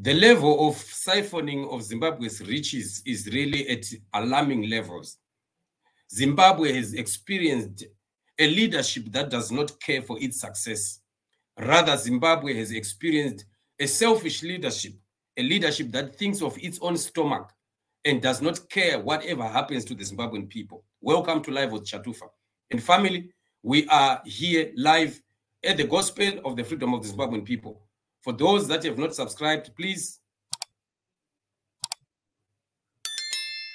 The level of siphoning of Zimbabwe's riches is really at alarming levels. Zimbabwe has experienced a leadership that does not care for its success. Rather, Zimbabwe has experienced a selfish leadership, a leadership that thinks of its own stomach and does not care whatever happens to the Zimbabwean people. Welcome to Live with Chatufa. And family, we are here live at the Gospel of the Freedom of the Zimbabwean People. For those that have not subscribed, please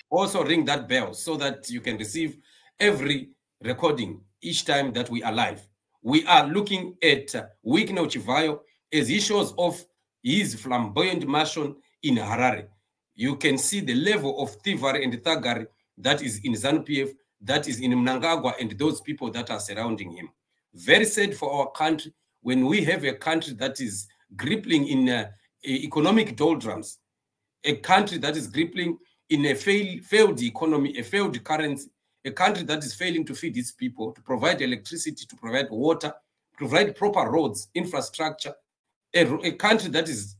also ring that bell so that you can receive every recording each time that we are live. We are looking at Wicknell Chivhayo as he shows off his flamboyant mansion in Harare. You can see the level of thievery and thuggery that is in ZANU-PF, that is in MNANGAGWA, and those people that are surrounding him. Very sad for our country when we have a country that is gripping in economic doldrums, a country that is gripping in a failed economy, a failed currency, a country that is failing to feed its people, to provide electricity, to provide water, provide proper roads, infrastructure, a country that is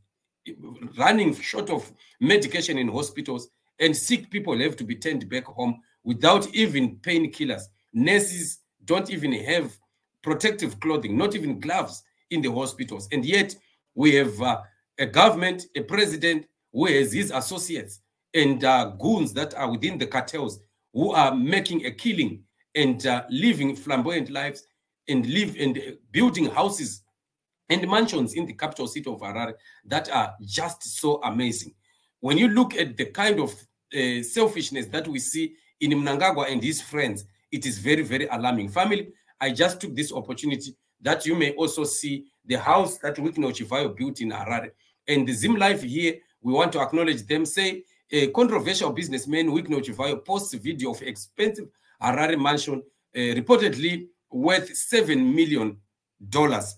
running short of medication in hospitals, and sick people have to be turned back home without even painkillers. Nurses don't even have protective clothing, not even gloves in the hospitals. And yet we have a government, a president who has his associates and goons that are within the cartels who are making a killing and living flamboyant lives and building houses and mansions in the capital city of Harare that are just so amazing. When you look at the kind of selfishness that we see in MNANGAGWA and his friends, it is very, very alarming. Family, I just took this opportunity that you may also see the house that Wicknell Chivhayo built in Harare. And the Zim Life here, we want to acknowledge them. Say, a controversial businessman, Wicknell Chivhayo, posts a video of expensive Harare mansion, reportedly worth $7 million,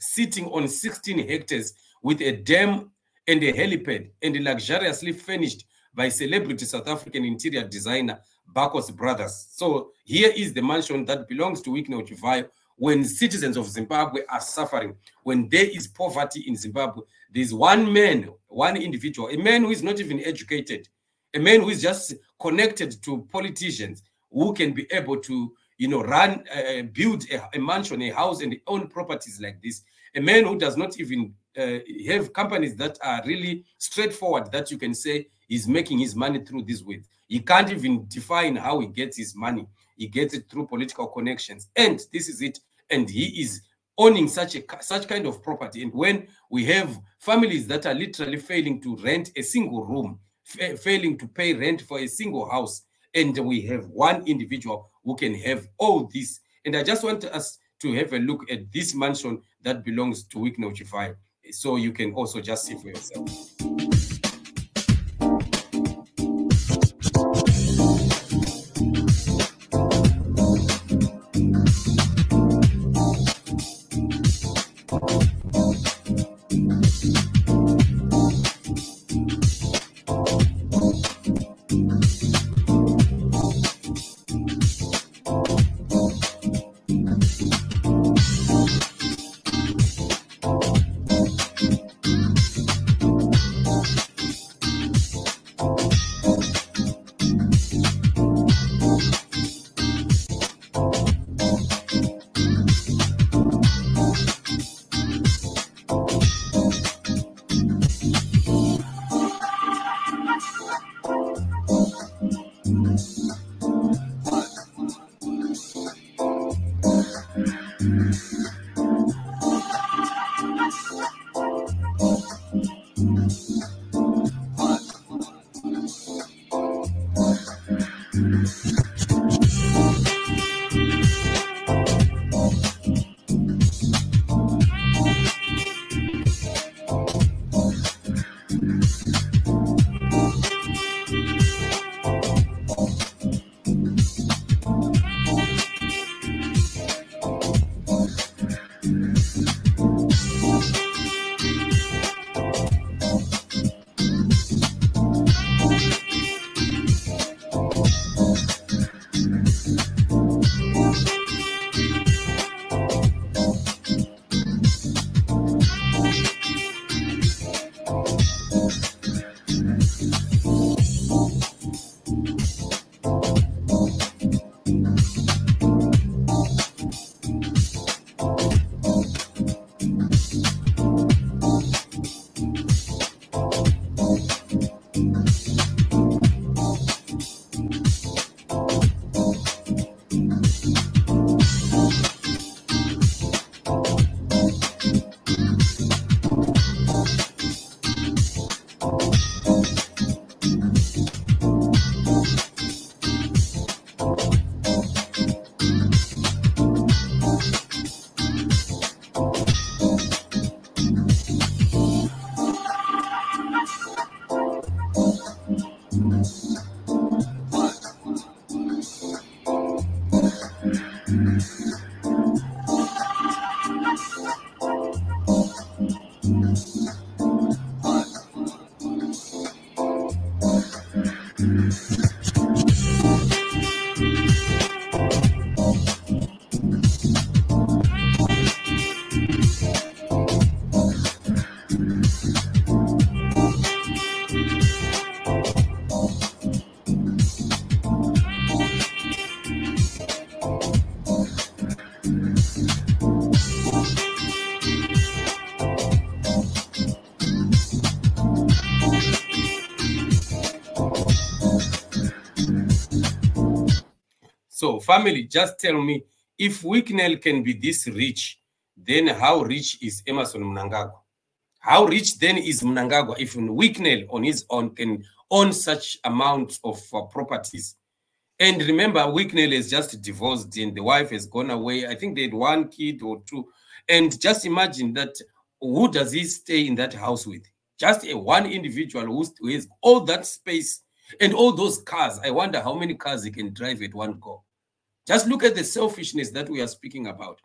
sitting on 16 hectares with a dam and a helipad, and luxuriously furnished by celebrity South African interior designer Bakos Brothers. So here is the mansion that belongs to Wicknell Chivhayo. When citizens of Zimbabwe are suffering, when there is poverty in Zimbabwe, there's one man, one individual, a man who is not even educated, a man who is just connected to politicians, who can be able to, run, build a mansion, a house, and own properties like this. A man who does not even have companies that are really straightforward, that you can say he's making his money through this way. He can't even define how he gets his money. He gets it through political connections, and this is it. And he is owning such kind of property. And when we have families that are literally failing to rent a single room, failing to pay rent for a single house, and we have one individual who can have all this. And I just want us to have a look at this mansion that belongs to Wicknell Chivhayo, so you can also just see for yourself. So, family, just tell me, if Wicknell can be this rich, then how rich is Emmerson Mnangagwa? How rich then is Mnangagwa if Wicknell on his own can own such amounts of properties? And remember, Wicknell is just divorced and the wife has gone away. I think they had 1 kid or 2. And just imagine that, who does he stay in that house with? Just one individual who has all that space and all those cars. I wonder how many cars he can drive at one go. Just look at the selfishness that we are speaking about.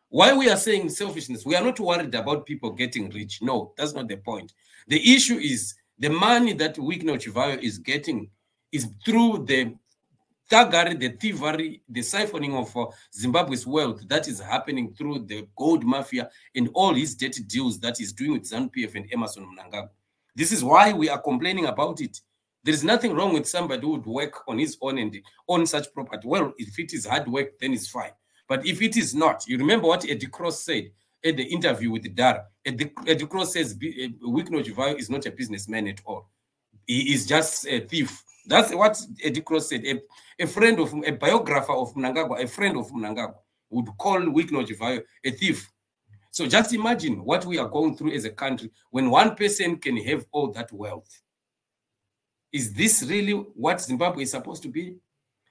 Why we are saying selfishness, we are not worried about people getting rich. No, that's not the point. The issue is the money that Wicknell Chivhayo is getting is through the thuggery, the thievery, the siphoning of Zimbabwe's wealth that is happening through the gold mafia and all his dirty deals that he's doing with ZANU-PF and Emmerson Mnangagwa. This is why we are complaining about it. There is nothing wrong with somebody who would work on his own and own such property. Well, if it is hard work, then it's fine. But if it is not, you remember what Eddie Cross said at the interview with Dara. Eddie Cross says Wicknell Chivhayo is not a businessman at all. He is just a thief. That's what Eddie Cross said. A friend of, a biographer of Mnangagwa, a friend of Mnangagwa, would call Wicknell Chivhayo a thief. So just imagine what we are going through as a country when one person can have all that wealth. Is this really what Zimbabwe is supposed to be?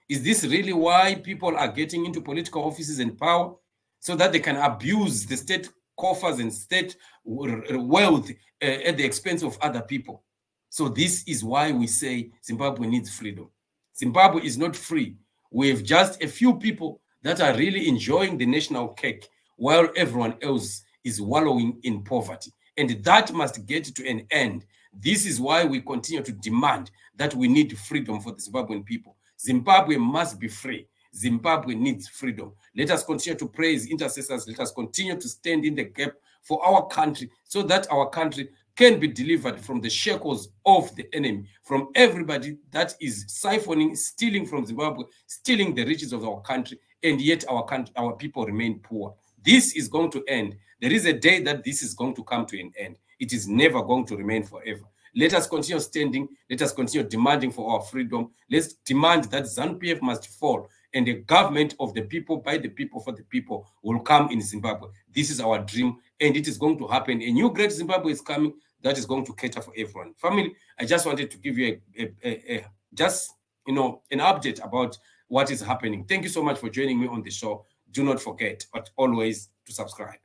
Is this really why people are getting into political offices and power? So that they can abuse the state coffers and state wealth at the expense of other people. So this is why we say Zimbabwe needs freedom. Zimbabwe is not free. We have just a few people that are really enjoying the national cake while everyone else is wallowing in poverty. And that must get to an end. This is why we continue to demand that we need freedom for the Zimbabwean people. Zimbabwe must be free. Zimbabwe needs freedom. Let us continue to praise intercessors. Let us continue to stand in the gap for our country so that our country can be delivered from the shackles of the enemy, from everybody that is siphoning, stealing from Zimbabwe, stealing the riches of our country, and yet our people remain poor. This is going to end. There is a day that this is going to come to an end. It is never going to remain forever. Let us continue standing. Let us continue demanding for our freedom. Let's demand that ZANU-PF must fall and a government of the people, by the people, for the people will come in Zimbabwe. This is our dream, and it is going to happen. A new great Zimbabwe is coming that is going to cater for everyone. Family, I just wanted to give you an update about what is happening. Thank you so much for joining me on the show. Do not forget, but always, to subscribe.